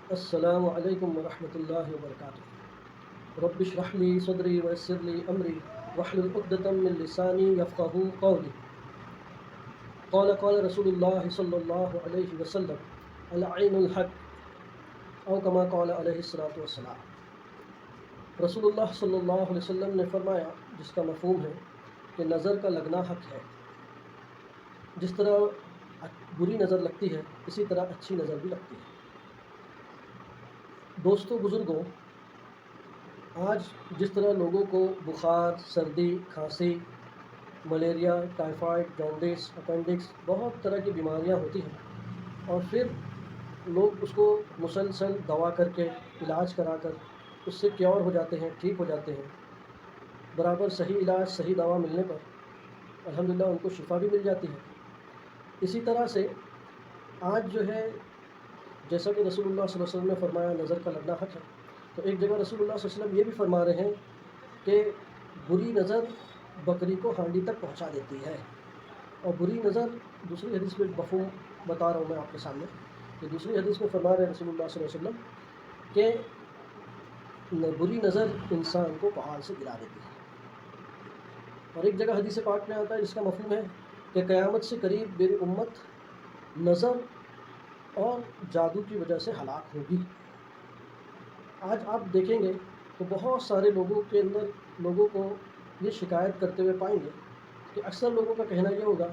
السلام علیکم ورحمۃ اللہ وبرکاتہ۔ رب اشرح لی صدری ویسر لی امری واحلل عقدۃ من لسانی یفقہوا قولی۔ قال رسول اللہ صلی اللہ علیہ وسلم العین الحق او کما قال علیہ الصلاۃ والسلام۔ رسول اللہ صلی اللہ علیہ وسلم نے فرمایا، جس کا مفہوم ہے کہ نظر کا لگنا حق ہے۔ جس طرح بری نظر لگتی ہے اسی طرح اچھی نظر بھی لگتی ہے۔ دوستوں بزرگوں، آج جس طرح لوگوں کو بخار، سردی، کھانسی، ملیریا، ٹائیفائڈ، جانڈس، اپینڈکس، بہت طرح کی بیماریاں ہوتی ہیں، اور پھر لوگ اس کو مسلسل دوا کر کے، علاج کرا کر اس سے کیور ہو جاتے ہیں، ٹھیک ہو جاتے ہیں۔ برابر صحیح علاج، صحیح دوا ملنے پر الحمدللہ ان کو شفا بھی مل جاتی ہے۔ اسی طرح سے آج جو ہے، جیسا کہ رسول اللہ صلی اللہ علیہ وسلم نے فرمایا نظر کا لگنا حق ہے، تو ایک جگہ رسول اللہ صلی اللہ علیہ وسلم یہ بھی فرما رہے ہیں کہ بری نظر بکری کو ہانڈی تک پہنچا دیتی ہے۔ اور بری نظر دوسری حدیث میں مفہوم بتا رہا ہوں میں آپ کے سامنے، کہ دوسری حدیث میں فرما رہے ہیں رسول اللہ صلی اللہ علیہ وسلم کہ بری نظر انسان کو پہاڑ سے گرا دیتی ہے۔ اور ایک جگہ حدیث پاک میں آتا ہے جس کا مفہوم ہے کہ قیامت سے قریب میری امت نظر اور جادو کی وجہ سے ہلاک ہوگی۔ آج آپ دیکھیں گے تو بہت سارے لوگوں کے اندر لوگوں کو یہ شکایت کرتے ہوئے پائیں گے کہ اکثر لوگوں کا کہنا یہ ہوگا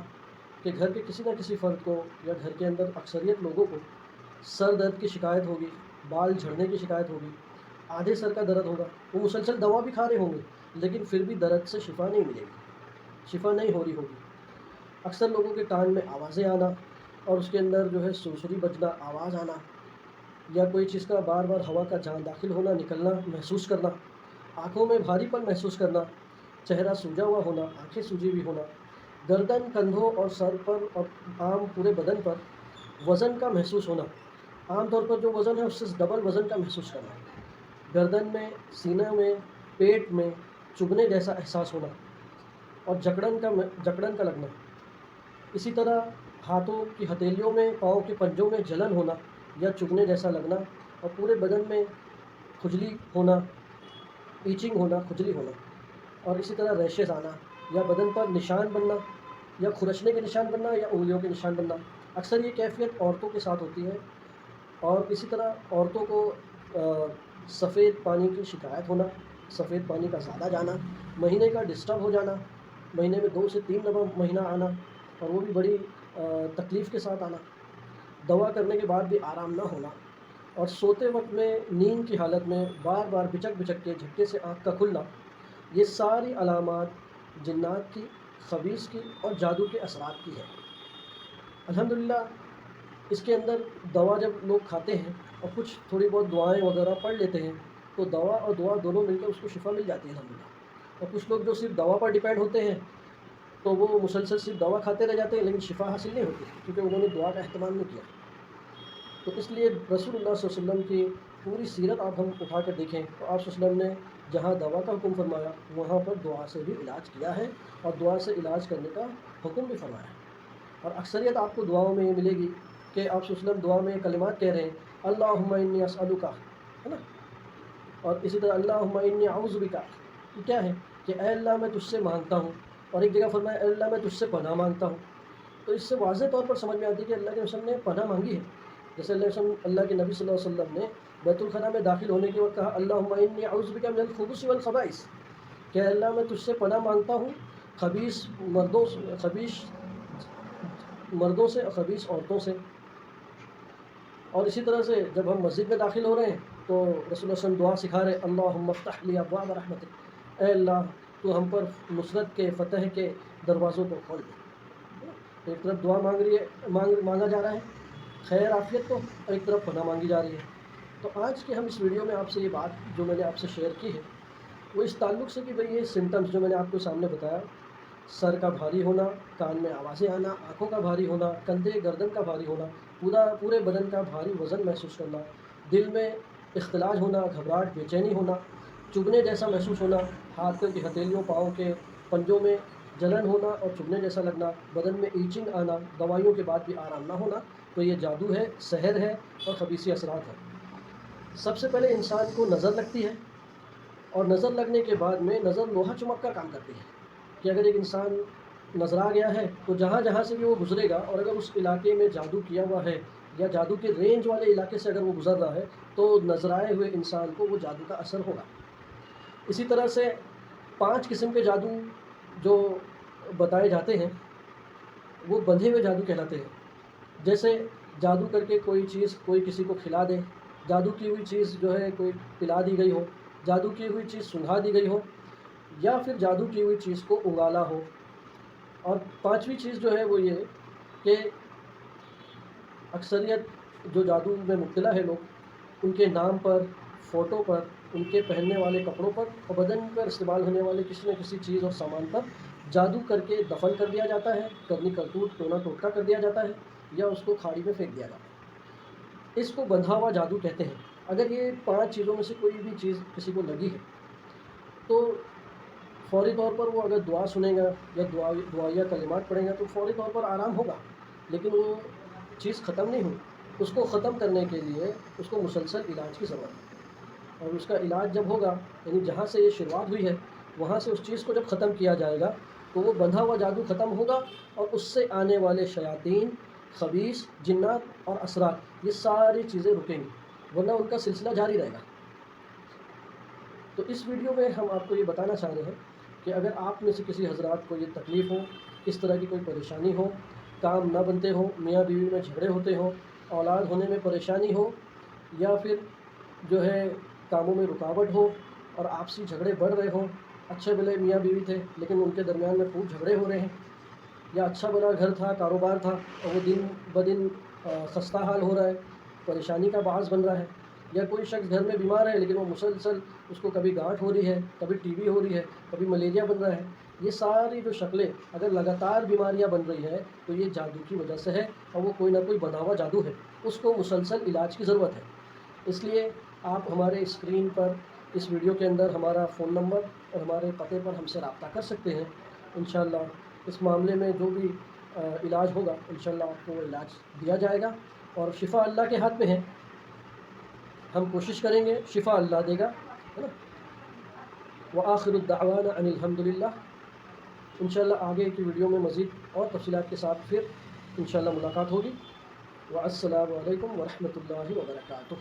کہ گھر کے کسی نہ کسی فرد کو یا گھر کے اندر اکثریت لوگوں کو سر درد کی شکایت ہوگی، بال جھڑنے کی شکایت ہوگی، آدھے سر کا درد ہوگا۔ وہ مسلسل دوا بھی کھا رہے ہوں گے لیکن پھر بھی درد سے شفا نہیں ملے گی، شفا نہیں ہو رہی ہوگی۔ اکثر لوگوں کے کان میں آوازیں آنا، اور اس کے اندر جو ہے سرسری بجنا، آواز آنا، یا کوئی چیز کا بار بار ہوا کا جان داخل ہونا، نکلنا محسوس کرنا، آنکھوں میں بھاری پن محسوس کرنا، چہرہ سوجا ہوا ہونا، آنکھیں سوجی ہوئی ہونا، گردن، کندھوں اور سر پر اور عام پورے بدن پر وزن کا محسوس ہونا، عام طور پر جو وزن ہے اس سے ڈبل وزن کا محسوس کرنا، گردن میں، سینے میں، پیٹ میں چبھنے جیسا احساس ہونا، اور جکڑن کا لگنا۔ اسی طرح ہاتھوں کی ہتھیلیوں میں، پاؤں کے پنجوں میں جلن ہونا یا چبھنے جیسا لگنا، اور پورے بدن میں کھجلی ہونا، ایچنگ ہونا، کھجلی ہونا، اور اسی طرح ریشز آنا، یا بدن پر نشان بننا، یا کھرچنے کے نشان بننا، یا انگلیوں کے نشان بننا۔ اکثر یہ کیفیت عورتوں کے ساتھ ہوتی ہے، اور اسی طرح عورتوں کو سفید پانی کی شکایت ہونا، سفید پانی کا زیادہ جانا، مہینے کا ڈسٹرب ہو جانا، مہینے میں 2 سے 3 دفعہ مہینہ آنا، اور وہ بھی بڑی تکلیف کے ساتھ آنا، دوا کرنے کے بعد بھی آرام نہ ہونا، اور سوتے وقت میں نیند کی حالت میں بار بار بچک کے جھٹکے سے آنکھ کا کھلنا۔ یہ ساری علامات جنات کی، خبیث کی اور جادو کے اثرات کی ہے۔ الحمدللہ اس کے اندر دوا جب لوگ کھاتے ہیں اور کچھ تھوڑی بہت دعائیں وغیرہ پڑھ لیتے ہیں تو دوا اور دعا دونوں مل کر اس کو شفا مل جاتی ہے الحمدللہ۔ اور کچھ لوگ جو صرف دوا پر ڈیپینڈ ہوتے ہیں تو وہ مسلسل صرف دوا کھاتے رہ جاتے ہیں لیکن شفا حاصل نہیں ہوتی، کیونکہ انہوں نے دعا کا اہتمام نہیں کیا۔ تو اس لیے رسول اللہ صلی اللہ علیہ وسلم کی پوری سیرت آپ ہم اٹھا کر دیکھیں تو آپ صلی اللہ علیہ وسلم نے جہاں دوا کا حکم فرمایا وہاں پر دعا سے بھی علاج کیا ہے، اور دعا سے علاج کرنے کا حکم بھی فرمایا ہے۔ اور اکثریت آپ کو دعاؤں میں یہ ملے گی کہ آپ صلی اللہ علیہ وسلم دعا میں کلمات کہہ رہے ہیں، اللہم انی اسألک، ہے نا، اور اسی طرح اللہم انی اعوذ بک، یہ کیا ہے کہ اے اللہ میں تجھ سے مانگتا ہوں، اور ایک جگہ فرمایا اے اللہ میں تجھ سے پناہ مانگتا ہوں۔ تو اس سے واضح طور پر سمجھ میں آتی ہے کہ اللہ کے رسول نے پناہ مانگی ہے۔ جیسے اللہ کے نبی صلی اللہ علیہ وسلم نے بیت الخلاء میں داخل ہونے کے وقت کہا اللہم انی اعوذ بک من الخبث والخبائث، کہ اے اللہ میں تجھ سے پناہ مانگتا ہوں خبیث مردوں سے اور خبیث عورتوں سے۔ اور اسی طرح سے جب ہم مسجد میں داخل ہو رہے ہیں تو رسول اللہ صلی اللہ علیہ وسلم دعا سکھا رہے ہیں اللہم افتح لی ابواب رحمتک، اے اللہ تو ہم پر نصرت کے، فتح کے دروازوں کو کھول دے۔ ایک طرف دعا مانگا جا رہا ہے خیر عافیت کو، اور ایک طرف پناہ مانگی جا رہی ہے۔ تو آج کے ہم اس ویڈیو میں آپ سے یہ بات جو میں نے آپ سے شیئر کی ہے وہ اس تعلق سے کہ بھئی یہ سمٹمز جو میں نے آپ کو سامنے بتایا، سر کا بھاری ہونا، کان میں آوازیں آنا، آنکھوں کا بھاری ہونا، کندھے گردن کا بھاری ہونا، پورے بدن کا بھاری وزن محسوس کرنا، دل میں اختلاج ہونا، گھبراہٹ، بے چینی ہونا، چبھنے جیسا محسوس ہونا، ہاتھ کی ہتھیلیوں، پاؤں کے پنجوں میں جلن ہونا اور چبھنے جیسا لگنا، بدن میں ایچنگ آنا، دوائیوں کے بعد بھی آرام نہ ہونا، تو یہ جادو ہے، سحر ہے اور خبیثی اثرات ہیں۔ سب سے پہلے انسان کو نظر لگتی ہے، اور نظر لگنے کے بعد میں نظر لوہا چمک کا کام کرتی ہے کہ اگر ایک انسان نظر آ گیا ہے تو جہاں جہاں سے بھی وہ گزرے گا، اور اگر اس علاقے میں جادو کیا ہوا ہے یا جادو کے رینج والے علاقے سے اگر وہ گزر رہا ہے تو نظر آئے ہوئے انسان کو وہ جادو کا اثر ہوگا۔ اسی طرح سے 5 قسم کے جادو جو بتائے جاتے ہیں وہ بندھے ہوئے جادو کہلاتے ہیں۔ جیسے جادو کر کے کوئی چیز کوئی کسی کو کھلا دے، جادو کی ہوئی چیز جو ہے کوئی پلا دی گئی ہو، جادو کی ہوئی چیز سنگھا دی گئی ہو، یا پھر جادو کی ہوئی چیز کو انگالا ہو۔ اور 5ویں چیز جو ہے وہ یہ کہ اکثریت جو جادو میں مبتلا ہے لوگ، ان کے نام پر، فوٹو پر، ان کے پہننے والے کپڑوں پر اور بدن پر استعمال ہونے والے کسی نہ کسی چیز اور سامان پر جادو کر کے دفن کر دیا جاتا ہے، کرنی کرتوت ٹونا ٹوٹکا کر دیا جاتا ہے، یا اس کو کھاڑی میں پھینک دیا جاتا ہے۔ اس کو بندھا ہوا جادو کہتے ہیں۔ اگر یہ 5 چیزوں میں سے کوئی بھی چیز کسی کو لگی ہے تو فوری طور پر وہ اگر دعا سنے گا یا دعائیہ کلمات پڑھے گا تو فوری طور پر آرام ہوگا، لیکن وہ چیز ختم نہیں ہوئی۔ اس کو ختم کرنے کے لیے اس کو مسلسل علاج کی ضرورت ہے، اور اس کا علاج جب ہوگا، یعنی جہاں سے یہ شروعات ہوئی ہے وہاں سے اس چیز کو جب ختم کیا جائے گا تو وہ بندھا ہوا جادو ختم ہوگا، اور اس سے آنے والے شیاطین، خبیث، جنات اور اثرات، یہ ساری چیزیں رکیں گی، ورنہ ان کا سلسلہ جاری رہے گا۔ تو اس ویڈیو میں ہم آپ کو یہ بتانا چاہ رہے ہیں کہ اگر آپ میں سے کسی حضرات کو یہ تکلیف ہو، اس طرح کی کوئی پریشانی ہو، کام نہ بنتے ہوں، میاں بیوی میں جھگڑے ہوتے ہوں، اولاد ہونے میں پریشانی ہو، یا پھر جو ہے کاموں میں رکاوٹ ہو اور آپسی جھگڑے بڑھ رہے ہوں، اچھے بھلے میاں بیوی تھے لیکن ان کے درمیان میں خوب جھگڑے ہو رہے ہیں، یا اچھا بھلا گھر تھا، کاروبار تھا، اور وہ دن بدن خستہ حال ہو رہا ہے، پریشانی کا باعث بن رہا ہے، یا کوئی شخص گھر میں بیمار ہے لیکن وہ مسلسل اس کو کبھی گانٹھ ہو رہی ہے، کبھی ٹی بی ہو رہی ہے، کبھی ملیریا بن رہا ہے، یہ ساری جو شکلیں اگر لگاتار بیماریاں بن رہی ہیں تو یہ جادو کی وجہ سے ہے، اور وہ کوئی نہ کوئی بنا ہوا جادو ہے، اس کو مسلسل علاج کی ضرورت ہے۔ اس لیے آپ ہمارے اسکرین پر اس ویڈیو کے اندر ہمارا فون نمبر اور ہمارے پتے پر ہم سے رابطہ کر سکتے ہیں۔ انشاءاللہ اس معاملے میں جو بھی علاج ہوگا انشاءاللہ آپ کو علاج دیا جائے گا، اور شفا اللہ کے ہاتھ میں ہے، ہم کوشش کریں گے، شفا اللہ دے گا، ہے نا۔ وآخر الدعوانا ان الحمدللہ۔ انشاءاللہ آگے کی ویڈیو میں مزید اور تفصیلات کے ساتھ پھر انشاءاللہ ملاقات ہوگی۔ والسلام علیکم ورحمۃ اللہ وبرکاتہ۔